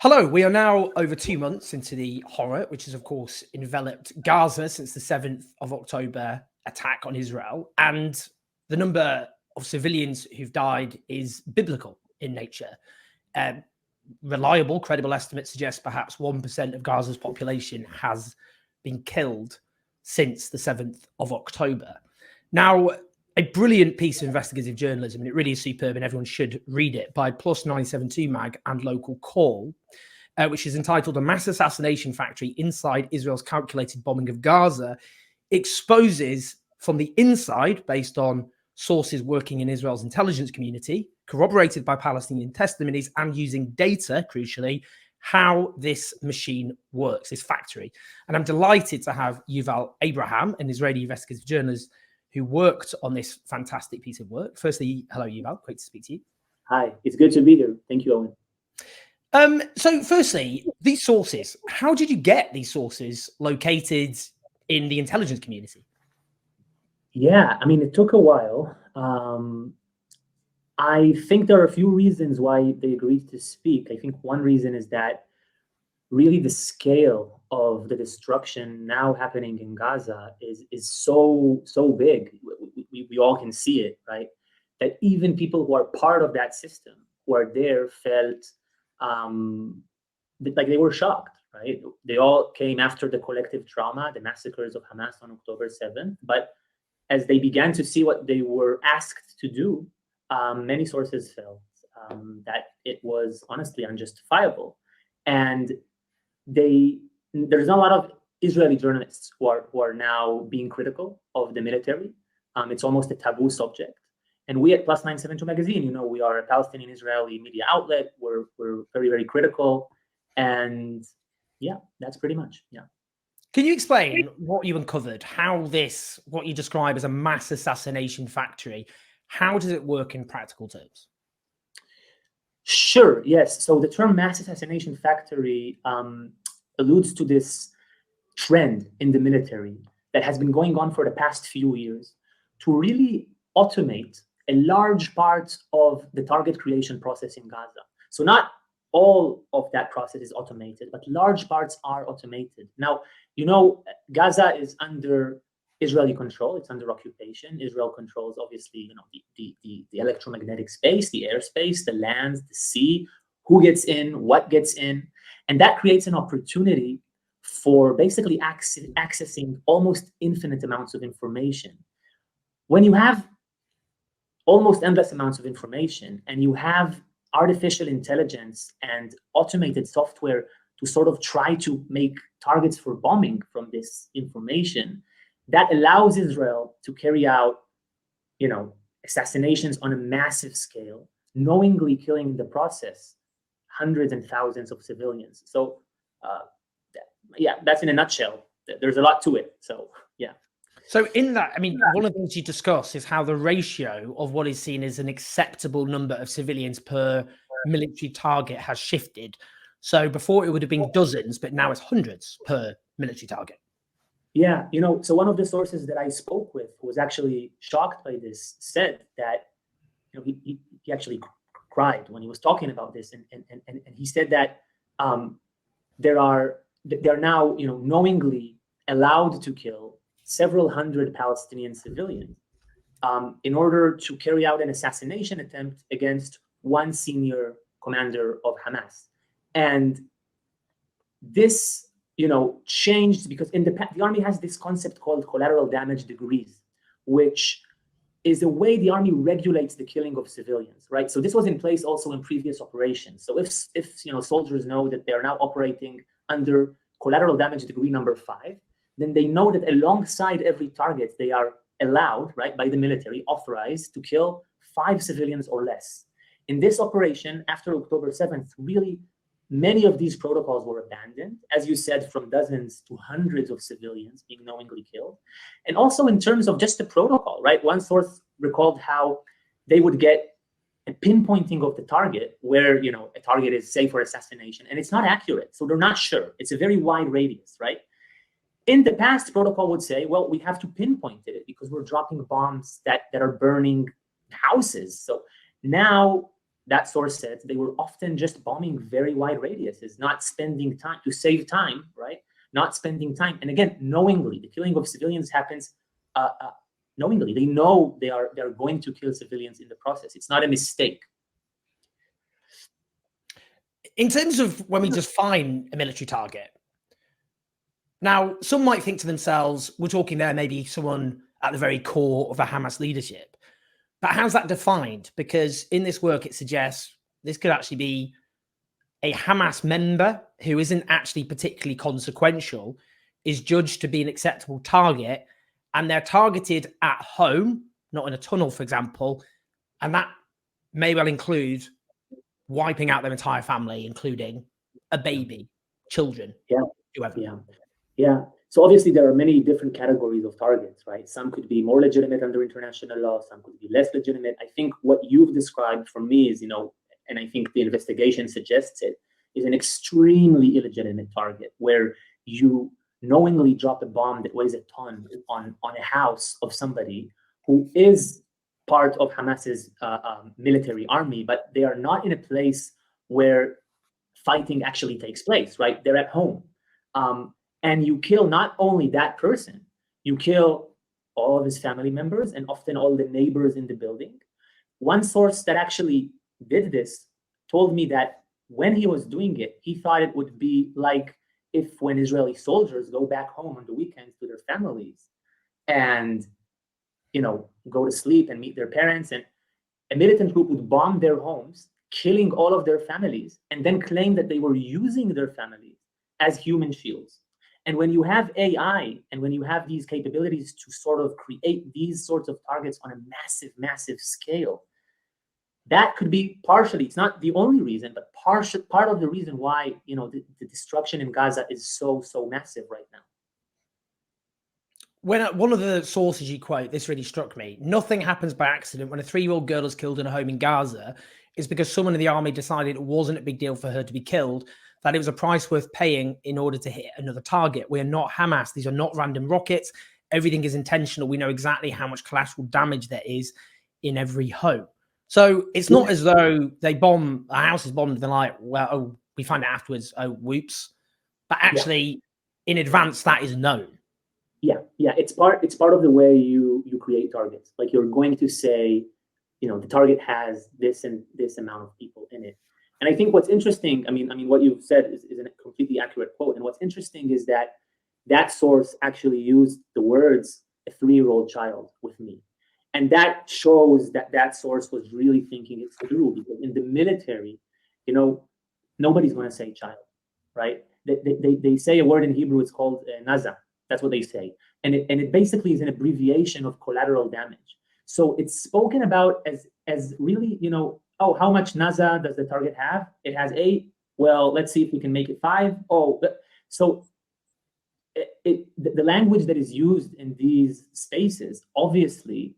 Hello, we are now over 2 months into the horror, which has, of course, enveloped Gaza since the 7th of October attack on Israel. And the number of civilians who've died is biblical in nature. Reliable, credible estimates suggest perhaps 1% of Gaza's population has been killed since the 7th of October. Now, a brilliant piece of investigative journalism, and it really is superb, and everyone should read it, by Plus 972 Mag and Local Call, which is entitled A Mass Assassination Factory Inside Israel's Calculated Bombing of Gaza, exposes from the inside, based on sources working in Israel's intelligence community, corroborated by Palestinian testimonies, and using data, crucially, how this machine works, this factory. And I'm delighted to have Yuval Abraham, an Israeli investigative journalist who worked on this fantastic piece of work. Firstly, hello, Yuval. Great to speak to you. Hi, it's good to be here. Thank you, Owen. So firstly, these sources, how did you get these sources located in the intelligence community? Yeah, I mean, it took a while. I think there are a few reasons why they agreed to speak. I think one reason is that really the scale of the destruction now happening in Gaza is so big. We all can see it, right? That even people who are part of that system, who are there, felt like they were shocked, right? They all came after the collective trauma, the massacres of Hamas on October 7th. But as they began to see what they were asked to do, many sources felt that it was honestly unjustifiable. And there's not a lot of Israeli journalists who are now being critical of the military. It's almost a taboo subject. And we at Plus 972 Magazine, we are a Palestinian Israeli media outlet. We're very, very critical. And yeah, that's pretty much, yeah. Can you explain what you uncovered, how this, what you describe as a mass assassination factory, how does it work in practical terms? Sure, yes. So the term mass assassination factory alludes to this trend in the military that has been going on for the past few years to really automate a large part of the target creation process in Gaza. So not all of that process is automated, but large parts are automated. Now, Gaza is under Israeli control. It's under occupation. Israel controls, obviously, the electromagnetic space, the airspace, the land, the sea, who gets in, what gets in. And that creates an opportunity for basically accessing almost infinite amounts of information. When you have almost endless amounts of information and you have artificial intelligence and automated software to sort of try to make targets for bombing from this information, that allows Israel to carry out, assassinations on a massive scale, knowingly killing in the process hundreds and thousands of civilians. So, that's in a nutshell. There's a lot to it. So, yeah. So in that, I mean, one of the things you discuss is how the ratio of what is seen as an acceptable number of civilians per military target has shifted. So before it would have been dozens, but now it's hundreds per military target. Yeah, so one of the sources that I spoke with, who was actually shocked by this, said that he actually cried when he was talking about this, and he said that they're now knowingly allowed to kill several hundred Palestinian civilians in order to carry out an assassination attempt against one senior commander of Hamas. And this changed because the army has this concept called collateral damage degrees, which is a way the army regulates the killing of civilians, right? So this was in place also in previous operations. So if soldiers know that they are now operating under collateral damage degree number 5, then they know that alongside every target, they are allowed, right, by the military, authorized to kill 5 civilians or less. In this operation, after October 7th, really, many of these protocols were abandoned, as you said, from dozens to hundreds of civilians being knowingly killed. And also in terms of just the protocol, right? One source recalled how they would get a pinpointing of the target where, a target is safe for assassination, and it's not accurate. So they're not sure. It's a very wide radius, right? In the past, protocol would say, well, we have to pinpoint it because we're dropping bombs that are burning houses. So now that source said they were often just bombing very wide radiuses, not spending time to save time, right? Not spending time. And again, knowingly, the killing of civilians happens knowingly. They know they're going to kill civilians in the process. It's not a mistake. In terms of when we just find a military target, now some might think to themselves, we're talking there maybe someone at the very core of a Hamas leadership. But how's that defined? Because in this work, it suggests this could actually be a Hamas member who isn't actually particularly consequential, is judged to be an acceptable target, and they're targeted at home, not in a tunnel, for example. And that may well include wiping out their entire family, including a baby, children, whoever. Yeah. So obviously there are many different categories of targets, right? Some could be more legitimate under international law, some could be less legitimate. I think what you've described for me is, and I think the investigation suggests it, is an extremely illegitimate target where you knowingly drop a bomb that weighs a ton on a house of somebody who is part of Hamas's military army, but they are not in a place where fighting actually takes place, right? They're at home. And you kill not only that person, you kill all of his family members and often all the neighbors in the building. One source that actually did this told me that when he was doing it, he thought it would be like if when Israeli soldiers go back home on the weekends to their families and, go to sleep and meet their parents, and a militant group would bomb their homes, killing all of their families, and then claim that they were using their families as human shields. And when you have AI and when you have these capabilities to sort of create these sorts of targets on a massive, massive scale, that could be partially, it's not the only reason, but part of the reason why, the destruction in Gaza is so massive right now. When one of the sources you quote, this really struck me. Nothing happens by accident when a 3-year-old girl is killed in a home in Gaza. It's because someone in the army decided it wasn't a big deal for her to be killed, that it was a price worth paying in order to hit another target. We are not Hamas. These are not random rockets. Everything is intentional. We know exactly how much collateral damage there is in every home. So it's not as though a house is bombed, and they're like, well, oh, we find it afterwards. Oh, whoops. But actually, in advance, that is known. Yeah. It's part of the way you create targets. Like you're going to say, the target has this and this amount of people in it. And I think what's interesting, I mean, what you've said is a completely accurate quote. And what's interesting is that source actually used the words "a 3-year-old child" with me. And that shows that source was really thinking it through, because in the military, nobody's going to say child, right? They say a word in Hebrew, it's called naza. That's what they say. And it basically is an abbreviation of collateral damage. So it's spoken about as really, how much naza does the target have? It has 8. Well, let's see if we can make it 5. So the language that is used in these spaces obviously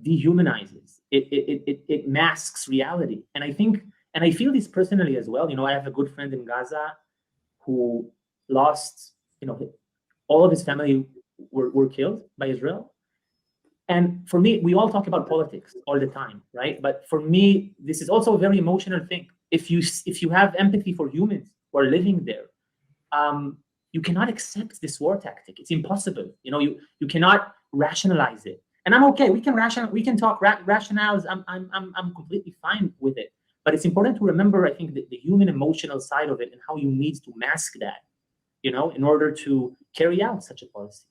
dehumanizes. It masks reality. And I feel this personally as well. I have a good friend in Gaza who lost, all of his family were killed by Israel. And for me, we all talk about politics all the time, right? But for me, this is also a very emotional thing. If you have empathy for humans who are living there, you cannot accept this war tactic. It's impossible. You cannot rationalize it. And I'm okay. We can talk rationales. I'm completely fine with it. But it's important to remember, I think, the human emotional side of it and how you need to mask that, in order to carry out such a policy.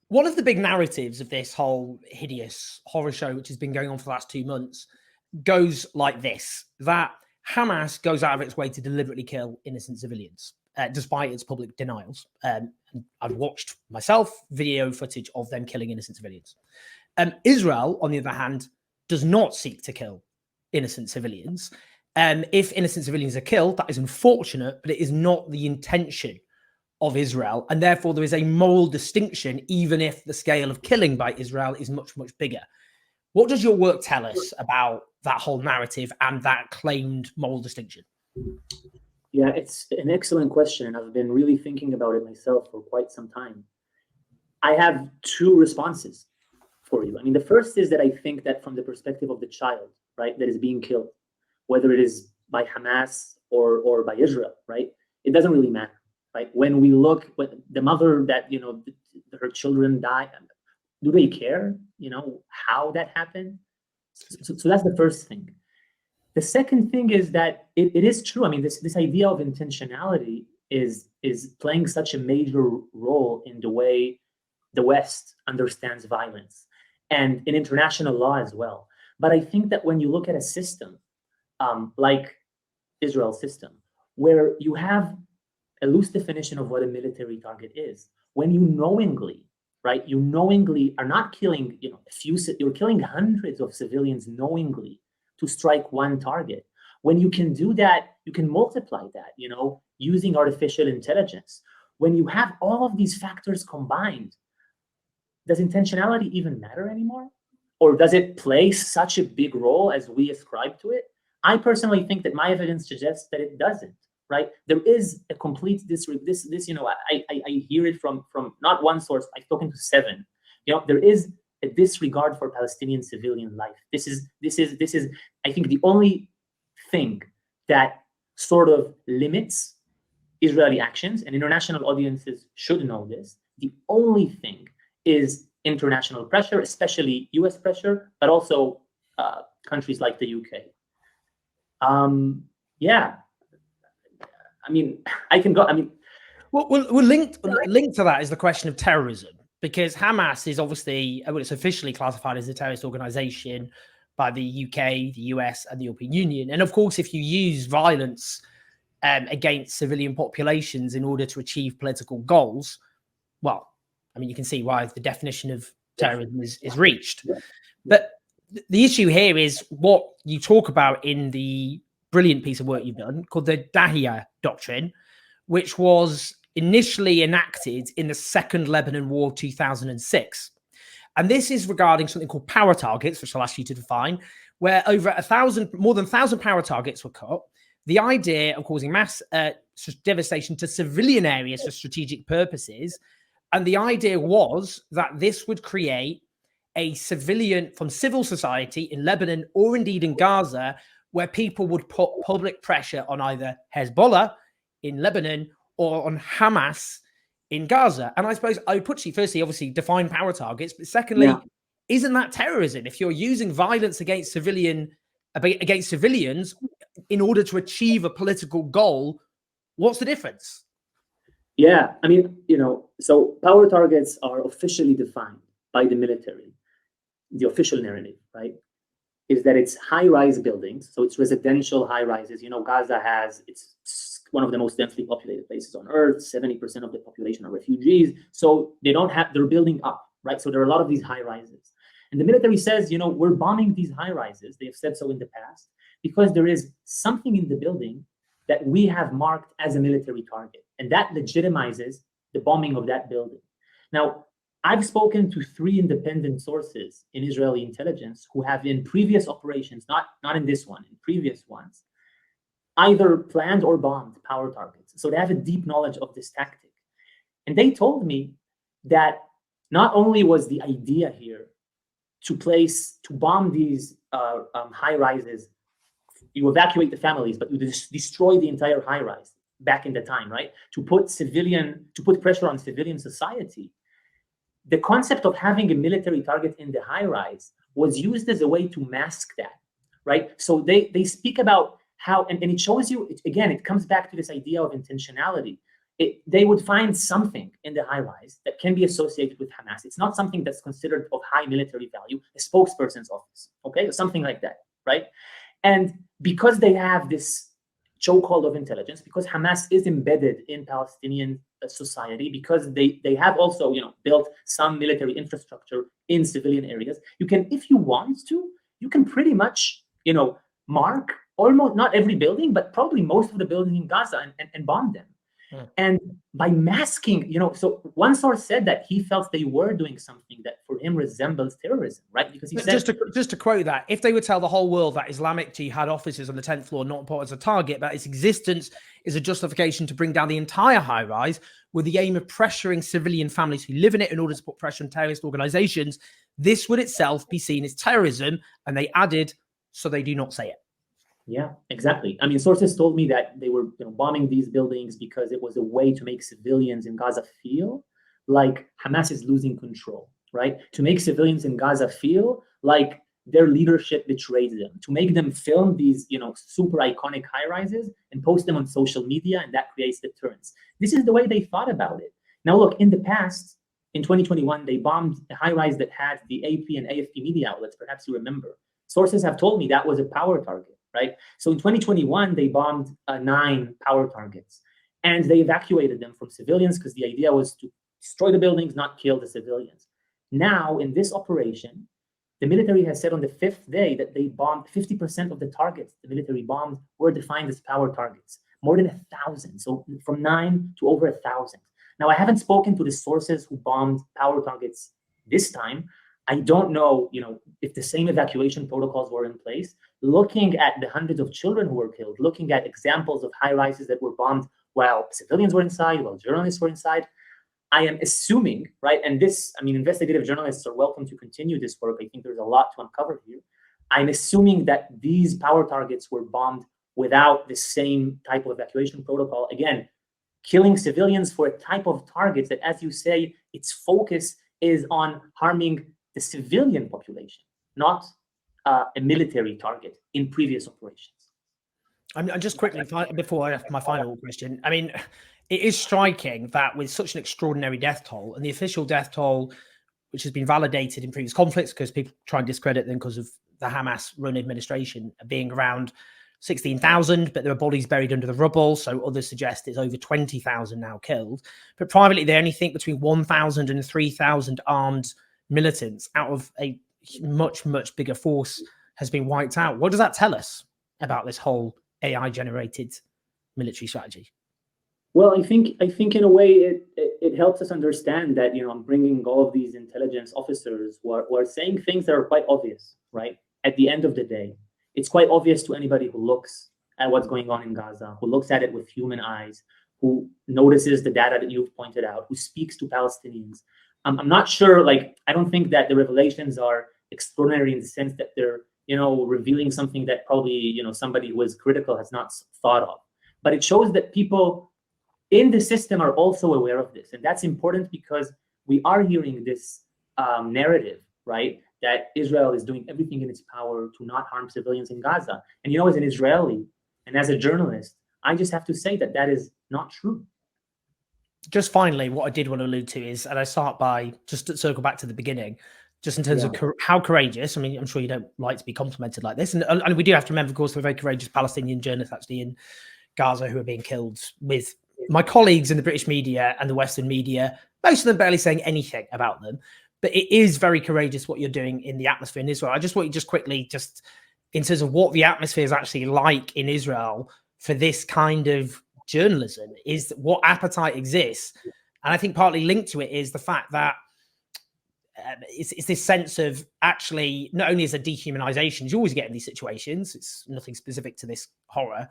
One of the big narratives of this whole hideous horror show, which has been going on for the last 2 months, goes like this: that Hamas goes out of its way to deliberately kill innocent civilians, despite its public denials. I've watched myself video footage of them killing innocent civilians. Israel, on the other hand, does not seek to kill innocent civilians. If innocent civilians are killed, that is unfortunate, but it is not the intention of Israel, and therefore there is a moral distinction, even if the scale of killing by Israel is much, much bigger. What does your work tell us about that whole narrative and that claimed moral distinction? Yeah, it's an excellent question, and I've been really thinking about it myself for quite some time. I have 2 responses for you. I mean, the first is that I think that from the perspective of the child, right, that is being killed, whether it is by Hamas or by Israel, right? It doesn't really matter, right? When we look, the mother that, her children die, do they care, how that happened? So that's the first thing. The second thing is that it is true. I mean, this idea of intentionality is playing such a major role in the way the West understands violence and in international law as well. But I think that when you look at a system like Israel's system, where you have a loose definition of what a military target is, when you knowingly, right, you knowingly are not killing, you're killing hundreds of civilians knowingly to strike one target. When you can do that, you can multiply that, using artificial intelligence. When you have all of these factors combined, does intentionality even matter anymore? Or does it play such a big role as we ascribe to it? I personally think that my evidence suggests that it doesn't, right? There is a complete I hear it from not one source, I've spoken to 7. There is a disregard for Palestinian civilian life. This is I think the only thing that sort of limits Israeli actions, and international audiences should know this. The only thing is international pressure, especially US pressure, but also countries like the UK. Yeah, I mean, I can go. I mean, well, linked to that is the question of terrorism, because Hamas is obviously, it's officially classified as a terrorist organization by the UK, the US, and the European Union. And of course, if you use violence against civilian populations in order to achieve political goals, well, I mean, you can see why the definition of terrorism is reached. But the issue here is what you talk about in the brilliant piece of work you've done called the Dahia Doctrine, which was initially enacted in the Second Lebanon War of 2006. And this is regarding something called power targets, which I'll ask you to define, where more than 1,000 power targets were cut. The idea of causing mass devastation to civilian areas for strategic purposes. And the idea was that this would create a civilian from civil society in Lebanon or indeed in Gaza, where people would put public pressure on either Hezbollah in Lebanon or on Hamas in Gaza. And I suppose I would put you, firstly, obviously define power targets, but secondly, isn't that terrorism? If you're using violence against civilians in order to achieve a political goal, what's the difference? Yeah, I mean, so power targets are officially defined by the military. The official narrative, right, is that it's high-rise buildings. So it's residential high-rises. Gaza it's one of the most densely populated places on earth. 70% of the population are refugees. So they're building up, right? So there are a lot of these high-rises. And the military says, we're bombing these high-rises. They have said so in the past, because there is something in the building that we have marked as a military target. And that legitimizes the bombing of that building. Now, I've spoken to 3 independent sources in Israeli intelligence who have in previous operations, not in this one, in previous ones, either planned or bombed power targets. So they have a deep knowledge of this tactic. And they told me that not only was the idea here to bomb these high rises, you evacuate the families, but you destroy the entire high rise back in the time, right? To put pressure on civilian society. The concept of having a military target in the high rise was used as a way to mask that, right? So they speak about how, and it shows you, again, it comes back to this idea of intentionality. They would find something in the high rise that can be associated with Hamas. It's not something that's considered of high military value, a spokesperson's office, okay? Or something like that, right? And because they have this chokehold of intelligence, because Hamas is embedded in Palestinian society, because they have also built some military infrastructure in civilian areas, you can, if you want to, you can pretty much mark almost not every building, but probably most of the buildings in Gaza and bomb them. And by masking, so one source said that he felt they were doing something that for him resembles terrorism, right? Because he said, just to quote that, if they would tell the whole world that Islamic Jihad offices on the 10th floor not important as a target, but its existence is a justification to bring down the entire high rise with the aim of pressuring civilian families who live in it in order to put pressure on terrorist organizations, this would itself be seen as terrorism. And they added, so they do not say it. Yeah, exactly. I mean, sources told me that they were bombing these buildings because it was a way to make civilians in Gaza feel like Hamas is losing control, right? To make civilians in Gaza feel like their leadership betrayed them, to make them film these, super iconic high rises and post them on social media, and that creates deterrence. This is the way they thought about it. Now, look, in the past, in 2021, they bombed a high rise that had the AP and AFP media outlets. Perhaps you remember. Sources have told me that was a power target, right? So in 2021, they bombed 9 power targets, and they evacuated them from civilians because the idea was to destroy the buildings, not kill the civilians. Now, in this operation, the military has said on the 5th day that they bombed 50% of the targets the military bombed were defined as power targets, more than 1,000. So from 9 to over 1,000. Now, I haven't spoken to the sources who bombed power targets this time. I don't know, if the same evacuation protocols were in place. Looking at the hundreds of children who were killed, looking at examples of high rises that were bombed while civilians were inside, while journalists were inside, I am assuming, right? And this, investigative journalists are welcome to continue this work. I think there's a lot to uncover here. I'm assuming that these power targets were bombed without the same type of evacuation protocol. Again, killing civilians for a type of targets that, as you say, its focus is on harming the civilian population, not a military target in previous operations. I'm just quickly, before I have my final question, it is striking that with such an extraordinary death toll, and the official death toll, which has been validated in previous conflicts because people try and discredit them because of the Hamas-run administration, being around 16,000, but there are bodies buried under the rubble, so others suggest it's over 20,000 now killed. But privately, they only think between 1,000 and 3,000 armed militants out of a much, much bigger force has been wiped out. What does that tell us about this whole AI-generated military strategy? Well, I think in a way it helps us understand that I'm bringing all of these intelligence officers who are saying things that are quite obvious, right? At the end of the day, it's quite obvious to anybody who looks at what's going on in Gaza, who looks at it with human eyes, who notices the data that you've pointed out, who speaks to Palestinians. I'm not sure, I don't think that the revelations are extraordinary in the sense that they're, revealing something that probably, somebody who is critical has not thought of. But it shows that people in the system are also aware of this. And that's important because we are hearing this narrative, right, that Israel is doing everything in its power to not harm civilians in Gaza. And, as an Israeli and as a journalist, I just have to say that that is not true. Just finally, what I did want to allude to is, and I start by just to circle back to the beginning, just in terms of how courageous. I'm sure you don't like to be complimented like this. And we do have to remember, of course, the very courageous Palestinian journalists actually in Gaza who are being killed, with my colleagues in the British media and the Western media, most of them barely saying anything about them. But it is very courageous what you're doing in the atmosphere in Israel. I just want you just quickly, just in terms of what the atmosphere is actually like in Israel for this kind of journalism, is what appetite exists. And I think partly linked to it is the fact that it's this sense of, actually, not only is there dehumanization, you always get in these situations, it's nothing specific to this horror,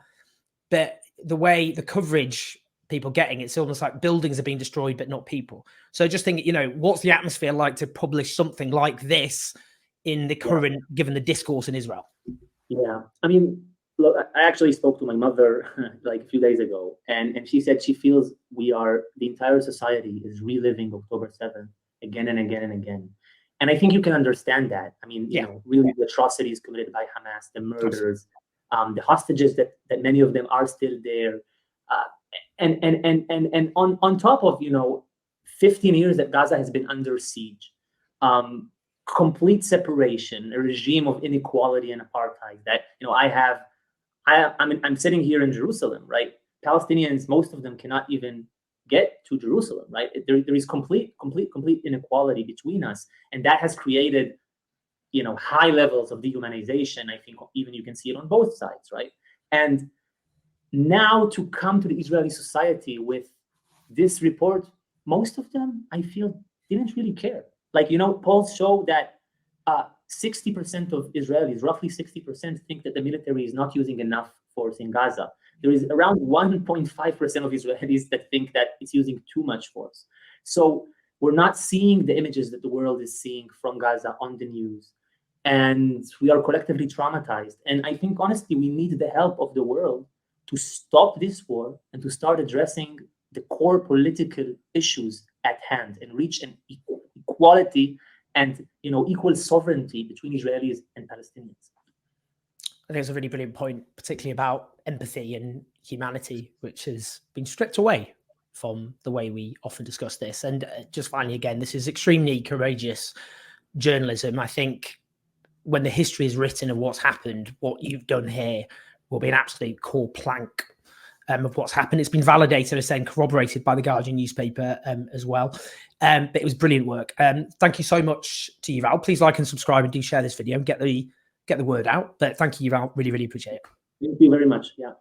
but the way the coverage people getting, it's almost like buildings are being destroyed, but not people. So just think, what's the atmosphere like to publish something like this in the current, given the discourse in Israel? Yeah. Look, I actually spoke to my mother a few days ago, and she said she feels the entire society is reliving October 7th again and again and again. And I think you can understand that. Really the atrocities committed by Hamas, the murders, the hostages that many of them are still there. And on top of 15 years that Gaza has been under siege, complete separation, a regime of inequality and apartheid that I'm sitting here in Jerusalem, right? Palestinians, most of them cannot even get to Jerusalem, right? There is complete inequality between us, and that has created high levels of dehumanization. I think even you can see it on both sides, right? And now to come to the Israeli society with this report, most of them, I feel, didn't really care. Polls show that 60% of Israelis, roughly 60%, think that the military is not using enough force in Gaza. There is around 1.5% of Israelis that think that it's using too much force. So we're not seeing the images that the world is seeing from Gaza on the news. and we are collectively traumatized. And I think, honestly, we need the help of the world to stop this war and to start addressing the core political issues at hand and reach an equality and equal sovereignty between Israelis and Palestinians. I think it's a really brilliant point, particularly about empathy and humanity, which has been stripped away from the way we often discuss this. And just finally, again, this is extremely courageous journalism. I think when the history is written of what's happened, what you've done here will be an absolute core plank of what's happened. It's been validated, as saying, corroborated by the Guardian newspaper as well. But it was brilliant work. Thank you so much to you, Val. Please like and subscribe and do share this video and get the word out. But thank you, Val. Really, really appreciate it. Thank you very much. Yeah.